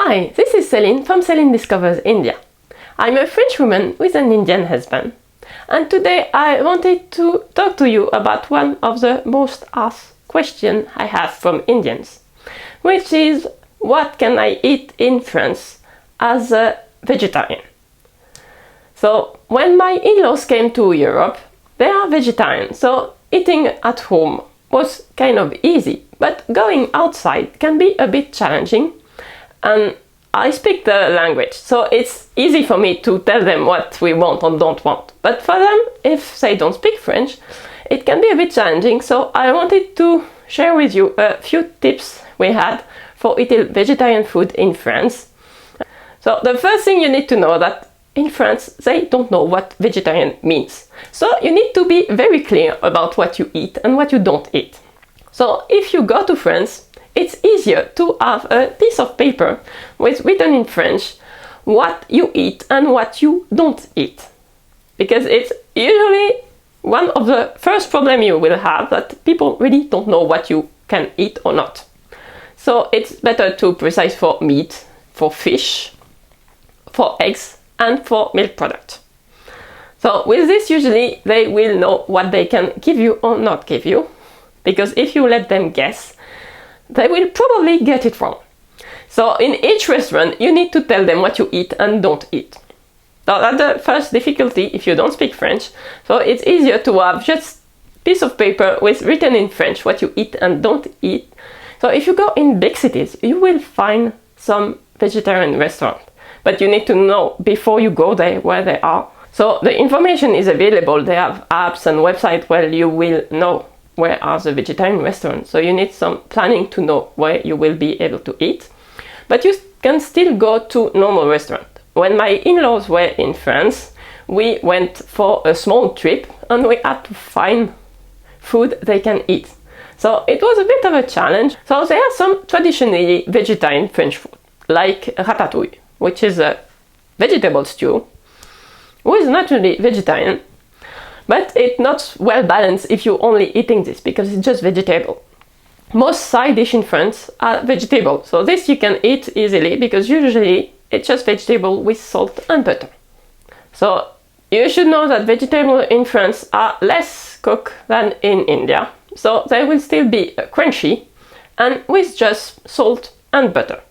Hi, this is Céline from Céline Discovers India. I'm a French woman with an Indian husband, and today I wanted to talk to you about one of the most asked questions I have from Indians, which is what can I eat in France as a vegetarian? So when my in-laws came to Europe, they are vegetarian, so eating at home was kind of easy, but going outside can be a bit challenging. And I speak the language, so it's easy for me to tell them what we want or don't want. But for them, if they don't speak French, it can be a bit challenging. So I wanted to share with you a few tips we had for eating vegetarian food in France. So the first thing you need to know that in France, they don't know what vegetarian means. So you need to be very clear about what you eat and what you don't eat. So if you go to France, it's easier to have a piece of paper with written in French what you eat and what you don't eat. Because it's usually one of the first problems you will have, that people really don't know what you can eat or not. So it's better to precise for meat, for fish, for eggs and for milk products. So with this, usually they will know what they can give you or not give you. Because if you let them guess, they will probably get it wrong. So in each restaurant, you need to tell them what you eat and don't eat. So that's the first difficulty if you don't speak French. So it's easier to have just a piece of paper with written in French what you eat and don't eat. So if you go in big cities, you will find some vegetarian restaurants. But you need to know before you go there where they are. So the information is available. They have apps and websites where you will know where are the vegetarian restaurants. So you need some planning to know where you will be able to eat. But you can still go to normal restaurants. When my in-laws were in France, we went for a small trip and we had to find food they can eat. So it was a bit of a challenge. So there are some traditionally vegetarian French food, like ratatouille, which is a vegetable stew, which is naturally vegetarian. But it's not well balanced if you're only eating this, because it's just vegetable. Most side dishes in France are vegetable, so this you can eat easily because usually it's just vegetable with salt and butter. So you should know that vegetables in France are less cooked than in India, so they will still be crunchy and with just salt and butter.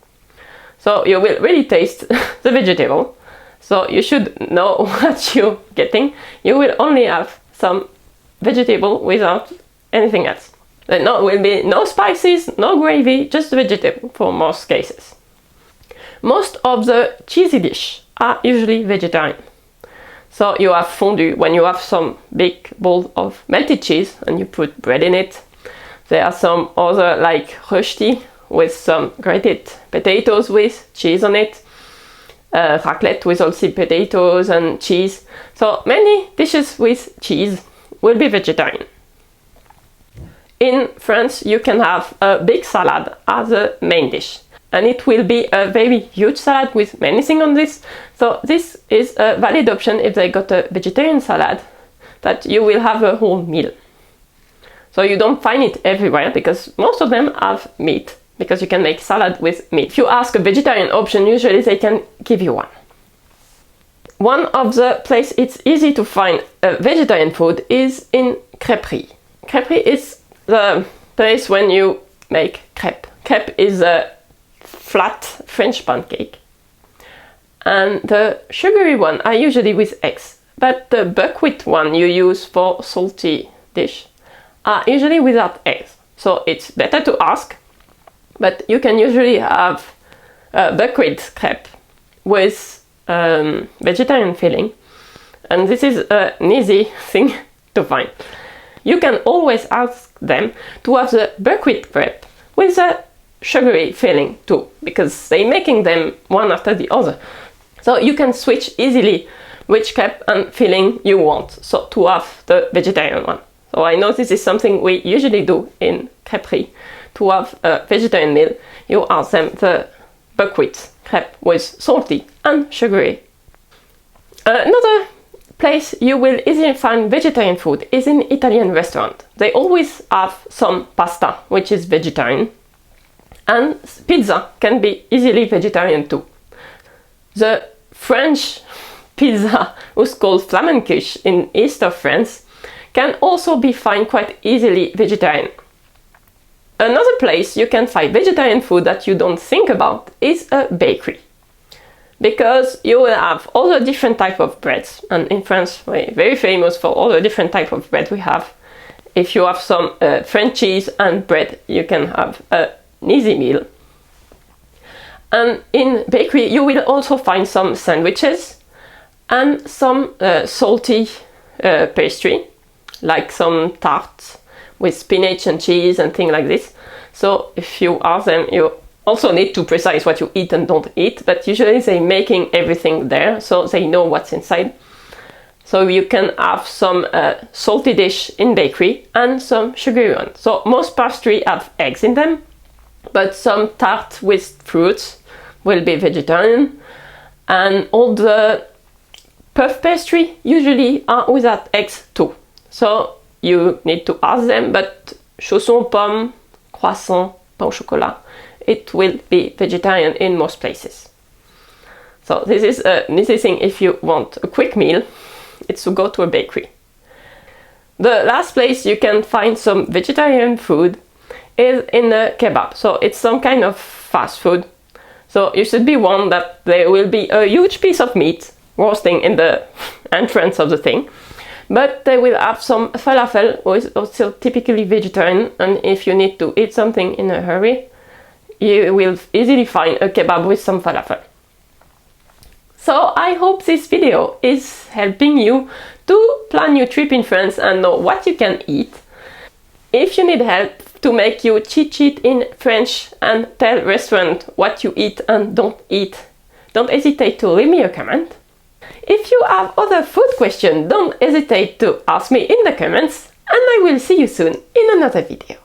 So you will really taste the vegetable. So you should know what you're getting. You will only have some vegetable without anything else. There will be no spices, no gravy, just vegetable for most cases. Most of the cheesy dishes are usually vegetarian. So you have fondue when you have some big bowl of melted cheese and you put bread in it. There are some other like rösti with some grated potatoes with cheese on it. Raclette with also potatoes and cheese. So many dishes with cheese will be vegetarian. In France, you can have a big salad as a main dish. And it will be a very huge salad with many things on this. So this is a valid option if they got a vegetarian salad, that you will have a whole meal. So you don't find it everywhere because most of them have meat, because you can make salad with meat. If you ask a vegetarian option, usually they can give you one. One of the places it's easy to find vegetarian food is in crêperie. Crêperie is the place when you make crêpe. Crêpe is a flat French pancake. And the sugary one are usually with eggs. But the buckwheat one you use for salty dish are usually without eggs. So it's better to ask. But you can usually have buckwheat crepe with vegetarian filling. And this is an easy thing to find. You can always ask them to have the buckwheat crepe with a sugary filling too, because they're making them one after the other. So you can switch easily which crepe and filling you want, so to have the vegetarian one. So I know this is something we usually do in crêperie. To have a vegetarian meal, you ask them the buckwheat crepe with salty and sugary. Another place you will easily find vegetarian food is in Italian restaurant. They always have some pasta, which is vegetarian. And pizza can be easily vegetarian too. The French pizza, who's called flamencuche in east of France, can also be found quite easily vegetarian. Another place you can find vegetarian food that you don't think about is a bakery. Because you will have all the different type of breads, and in France we're very famous for all the different type of bread we have. If you have some French cheese and bread, you can have an easy meal. And in bakery you will also find some sandwiches and some salty pastry, like some tarts with spinach and cheese and things like this. So if you ask them, you also need to precise what you eat and don't eat, but usually they're making everything there, so they know what's inside. So you can have some salty dish in bakery and some sugary one. So most pastry have eggs in them, but some tart with fruits will be vegetarian, and all the puff pastry usually are without eggs too. So you need to ask them, but chausson, pomme, croissant, pain au chocolat, it will be vegetarian in most places. So this is an easy thing if you want a quick meal, it's to go to a bakery. The last place you can find some vegetarian food is in a kebab. So it's some kind of fast food. So you should be warned that there will be a huge piece of meat roasting in the entrance of the thing. But they will have some falafel, which is also typically vegetarian, and if you need to eat something in a hurry, you will easily find a kebab with some falafel. So I hope this video is helping you to plan your trip in France and know what you can eat. If you need help to make your cheat sheet in French and tell restaurant what you eat and don't eat, don't hesitate to leave me a comment. If you have other food questions, don't hesitate to ask me in the comments, and I will see you soon in another video.